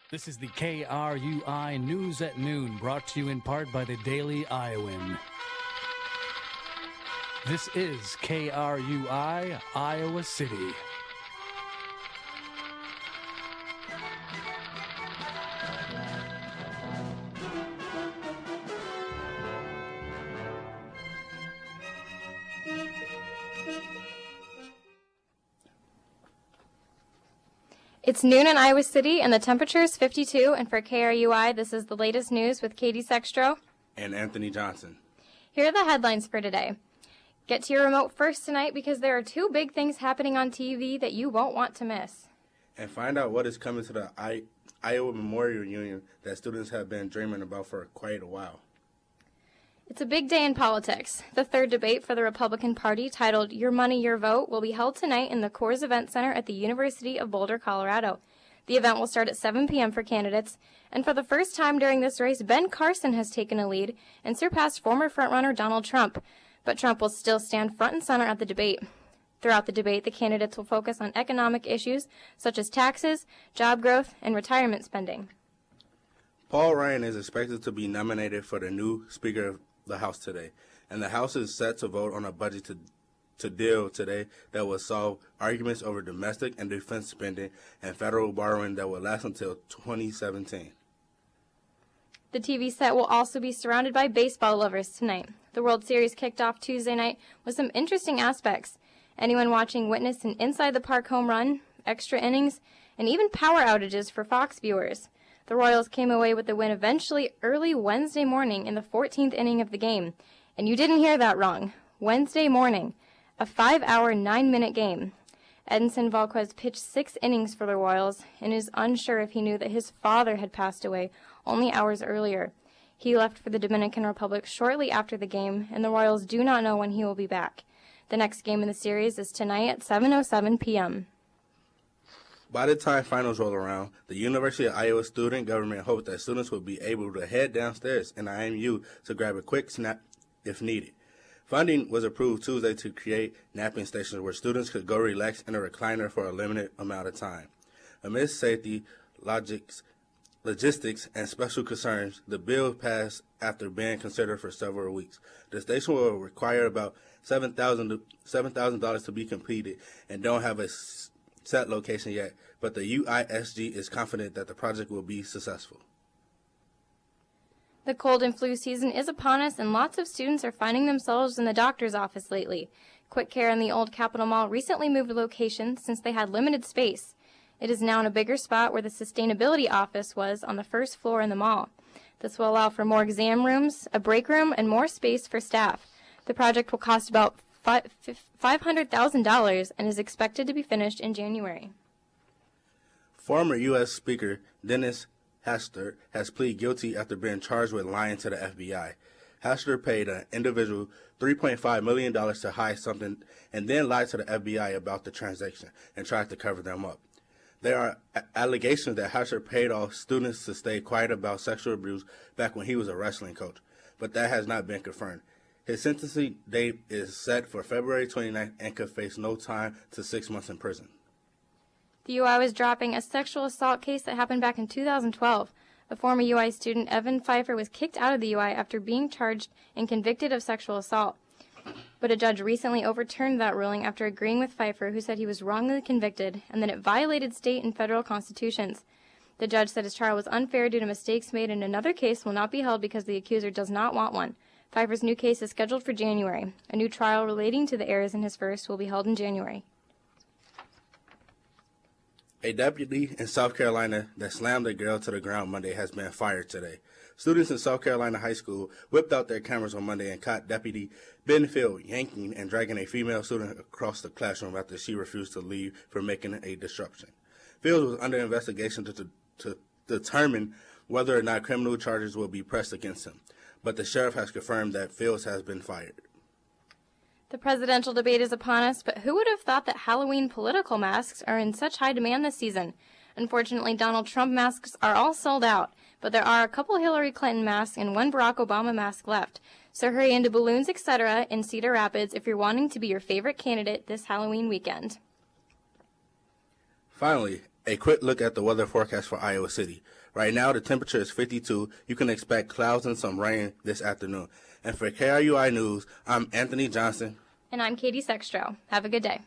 This is the KRUI News at Noon, brought to you in part by the Daily Iowan. This is KRUI, Iowa City. It's noon in Iowa City, and the temperature is 52, and for KRUI, this is the latest news with Katie Sextro and Anthony Johnson. Here are the headlines for today. Get to your remote first tonight because there are two big things happening on TV that you won't want to miss. And find out what is coming to the Iowa Memorial Reunion that students have been dreaming about for quite a while. It's a big day in politics. The third debate for the Republican Party, titled Your Money, Your Vote, will be held tonight in the Coors Event Center at the University of Boulder, Colorado. The event will start at 7 p.m. for candidates, and for the first time during this race, Ben Carson has taken a lead and surpassed former frontrunner Donald Trump. But Trump will still stand front and center at the debate. Throughout the debate, the candidates will focus on economic issues such as taxes, job growth, and retirement spending. Paul Ryan is expected to be nominated for the new Speaker of the House today, and the House is set to vote on a budget to deal today that will solve arguments over domestic and defense spending and federal borrowing that will last until 2017. The TV set will also be surrounded by baseball lovers tonight. The World Series kicked off Tuesday night with some interesting aspects. Anyone watching witnessed an inside-the-park home run, extra innings, and even power outages for Fox viewers. The Royals came away with the win eventually early Wednesday morning in the 14th inning of the game. And you didn't hear that wrong. Wednesday morning, a 5-hour, 9-minute game. Edinson Volquez pitched 6 innings for the Royals and is unsure if he knew that his father had passed away only hours earlier. He left for the Dominican Republic shortly after the game, and the Royals do not know when he will be back. The next game in the series is tonight at 7:07 p.m. By the time finals roll around, the University of Iowa student government hopes that students will be able to head downstairs in the IMU to grab a quick snack if needed. Funding was approved Tuesday to create napping stations where students could go relax in a recliner for a limited amount of time. Amidst safety, logistics, and special concerns, the bill passed after being considered for several weeks. The station will require about $7,000 to be completed and don't have a set location yet, but the UISG is confident that the project will be successful. The cold and flu season is upon us, and lots of students are finding themselves in the doctor's office lately. Quick Care in the old Capitol Mall recently moved location since they had limited space. It is now in a bigger spot where the sustainability office was on the first floor in the mall. This will allow for more exam rooms, a break room, and more space for staff. The project will cost about $500,000 and is expected to be finished in January. Former U.S. Speaker Dennis Hastert has pleaded guilty after being charged with lying to the FBI. Hastert paid an individual $3.5 million to hide something and then lied to the FBI about the transaction and tried to cover them up. There are allegations that Hastert paid off students to stay quiet about sexual abuse back when he was a wrestling coach, but that has not been confirmed. His sentencing date is set for February 29th and could face no time to 6 months in prison. The UI was dropping a sexual assault case that happened back in 2012. A former UI student, Evan Pfeiffer, was kicked out of the UI after being charged and convicted of sexual assault. But a judge recently overturned that ruling after agreeing with Pfeiffer, who said he was wrongly convicted and that it violated state and federal constitutions. The judge said his trial was unfair due to mistakes made, and another case will not be held because the accuser does not want one. Pfeiffer's new case is scheduled for January. A new trial relating to the errors in his first will be held in January. A deputy in South Carolina that slammed a girl to the ground Monday has been fired today. Students in South Carolina High School whipped out their cameras on Monday and caught Deputy Benfield yanking and dragging a female student across the classroom after she refused to leave for making a disruption. Fields was under investigation to determine whether or not criminal charges will be pressed against him, but the sheriff has confirmed that Fields has been fired. The presidential debate is upon us, but who would have thought that Halloween political masks are in such high demand this season? Unfortunately, Donald Trump masks are all sold out, but there are a couple Hillary Clinton masks and one Barack Obama mask left. So hurry into Balloons, etc. in Cedar Rapids if you're wanting to be your favorite candidate this Halloween weekend. Finally, A quick look at the weather forecast for Iowa City. Right now, the temperature is 52. You can expect clouds and some rain this afternoon. And for KRUI News, I'm Anthony Johnson. And I'm Katie Sextro. Have a good day.